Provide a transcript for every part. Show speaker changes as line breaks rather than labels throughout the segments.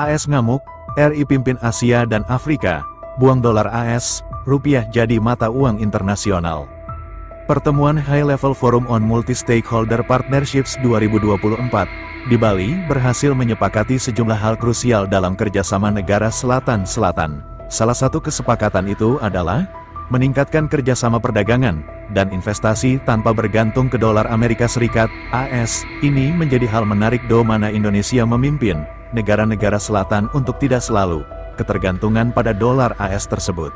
AS ngamuk, RI pimpin Asia dan Afrika, buang dolar AS, rupiah jadi mata uang internasional. Pertemuan High Level Forum on Multi-Stakeholder Partnerships 2024 di Bali berhasil menyepakati sejumlah hal krusial dalam kerjasama negara Selatan-Selatan. Salah satu kesepakatan itu adalah meningkatkan kerjasama perdagangan dan investasi tanpa bergantung ke dolar Amerika Serikat, AS. Ini menjadi hal menarik do mana Indonesia memimpin negara-negara selatan untuk tidak selalu ketergantungan pada dolar AS tersebut.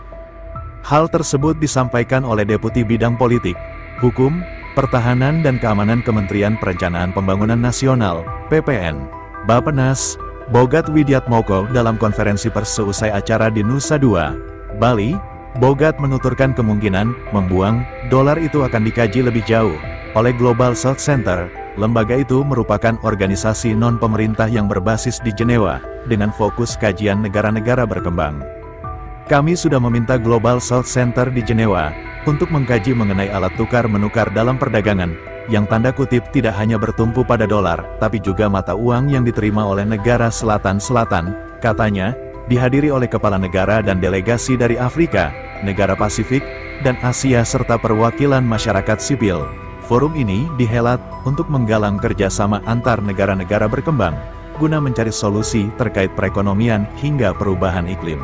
Hal tersebut disampaikan oleh Deputi Bidang Politik, Hukum, Pertahanan dan Keamanan Kementerian Perencanaan Pembangunan Nasional, PPN, Bappenas, Bogat Widiatmoko dalam konferensi pers seusai acara di Nusa Dua, Bali. Bogat menuturkan kemungkinan membuang dolar itu akan dikaji lebih jauh oleh Global South Center. Lembaga itu merupakan organisasi non-pemerintah yang berbasis di Jenewa, dengan fokus kajian negara-negara berkembang. Kami sudah meminta Global South Center di Jenewa untuk mengkaji mengenai alat tukar-menukar dalam perdagangan, yang tanda kutip tidak hanya bertumpu pada dolar, tapi juga mata uang yang diterima oleh negara Selatan-Selatan, katanya, dihadiri oleh kepala negara dan delegasi dari Afrika, negara Pasifik, dan Asia serta perwakilan masyarakat sipil. Forum ini dihelat untuk menggalang kerjasama antar negara-negara berkembang, guna mencari solusi terkait perekonomian hingga perubahan iklim.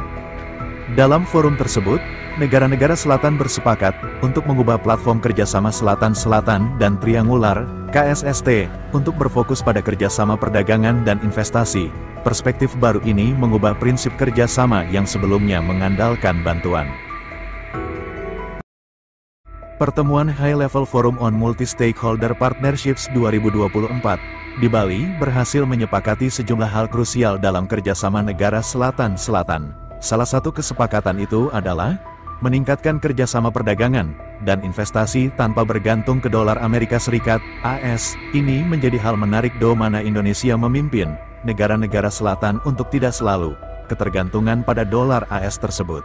Dalam forum tersebut, negara-negara selatan bersepakat untuk mengubah platform kerjasama Selatan-Selatan dan Triangular, KSST, untuk berfokus pada kerjasama perdagangan dan investasi. Perspektif baru ini mengubah prinsip kerjasama yang sebelumnya mengandalkan bantuan. Pertemuan High Level Forum on Multi-Stakeholder Partnerships 2024 di Bali berhasil menyepakati sejumlah hal krusial dalam kerjasama negara Selatan-Selatan. Salah satu kesepakatan itu adalah meningkatkan kerjasama perdagangan dan investasi tanpa bergantung ke dolar Amerika Serikat, AS. Ini menjadi hal menarik do mana Indonesia memimpin negara-negara selatan untuk tidak selalu ketergantungan pada dolar AS tersebut.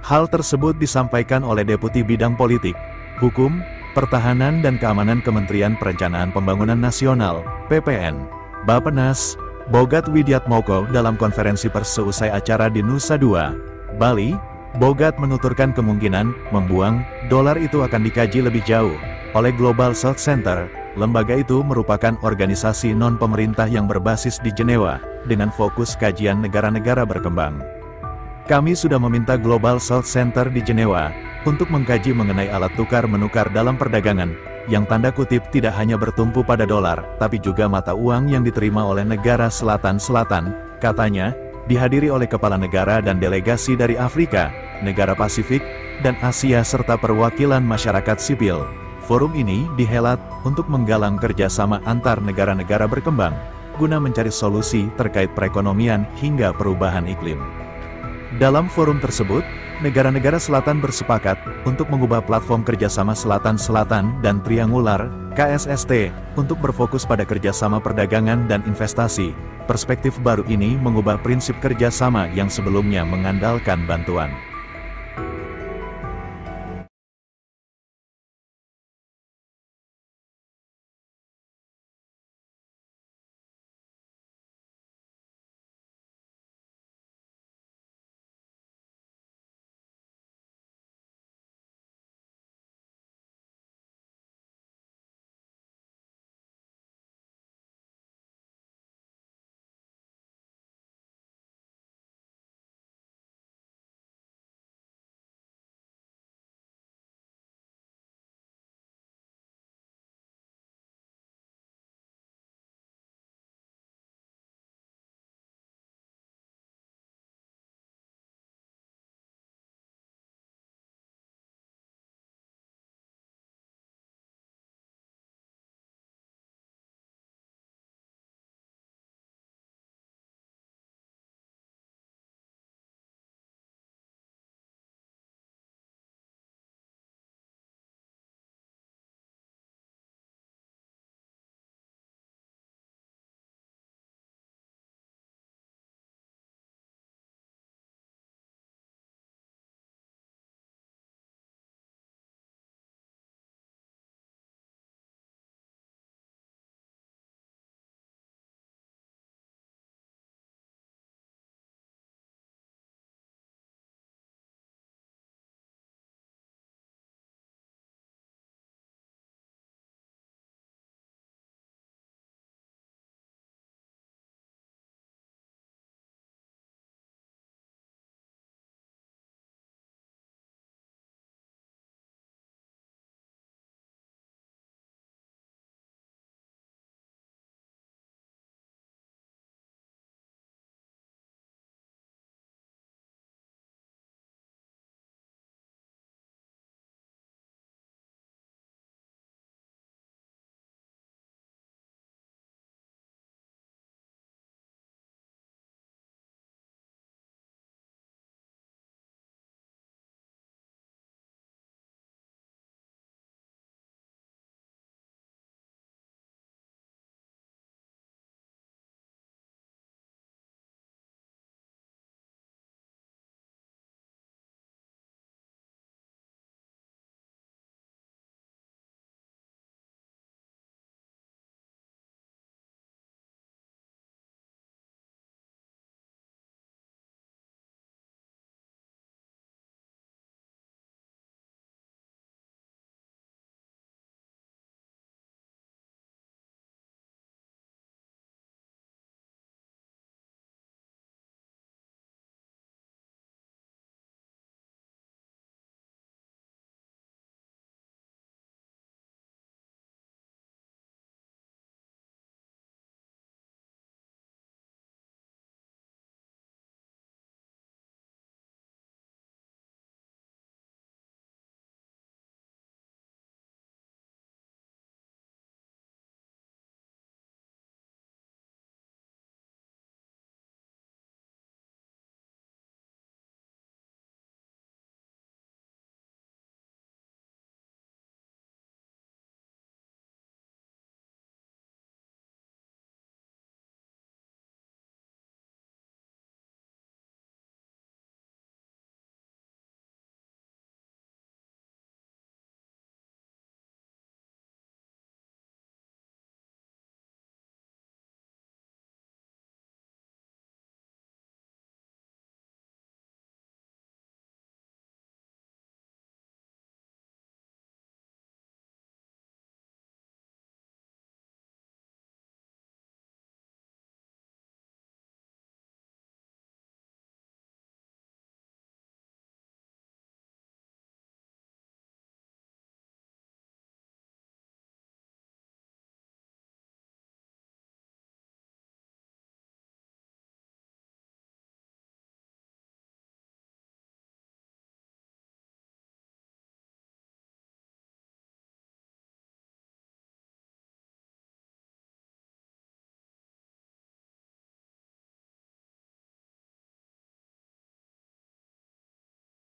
Hal tersebut disampaikan oleh Deputi Bidang Politik, Hukum, Pertahanan dan Keamanan Kementerian Perencanaan Pembangunan Nasional, PPN, Bappenas, Bogat Widiatmoko dalam konferensi pers seusai acara di Nusa Dua, Bali. Bogat menuturkan kemungkinan membuang dolar itu akan dikaji lebih jauh oleh Global South Center. Lembaga itu merupakan organisasi non-pemerintah yang berbasis di Jenewa, dengan fokus kajian negara-negara berkembang. Kami sudah meminta Global South Center di Jenewa untuk mengkaji mengenai alat tukar-menukar dalam perdagangan, yang tanda kutip tidak hanya bertumpu pada dolar, tapi juga mata uang yang diterima oleh negara Selatan-Selatan, katanya, dihadiri oleh kepala negara dan delegasi dari Afrika, negara Pasifik, dan Asia serta perwakilan masyarakat sipil. Forum ini dihelat untuk menggalang kerjasama antar negara-negara berkembang, guna mencari solusi terkait perekonomian hingga perubahan iklim. Dalam forum tersebut, negara-negara selatan bersepakat untuk mengubah platform kerjasama Selatan-Selatan dan Triangular, KSST, untuk berfokus pada kerjasama perdagangan dan investasi. Perspektif baru ini mengubah prinsip kerjasama yang sebelumnya mengandalkan bantuan.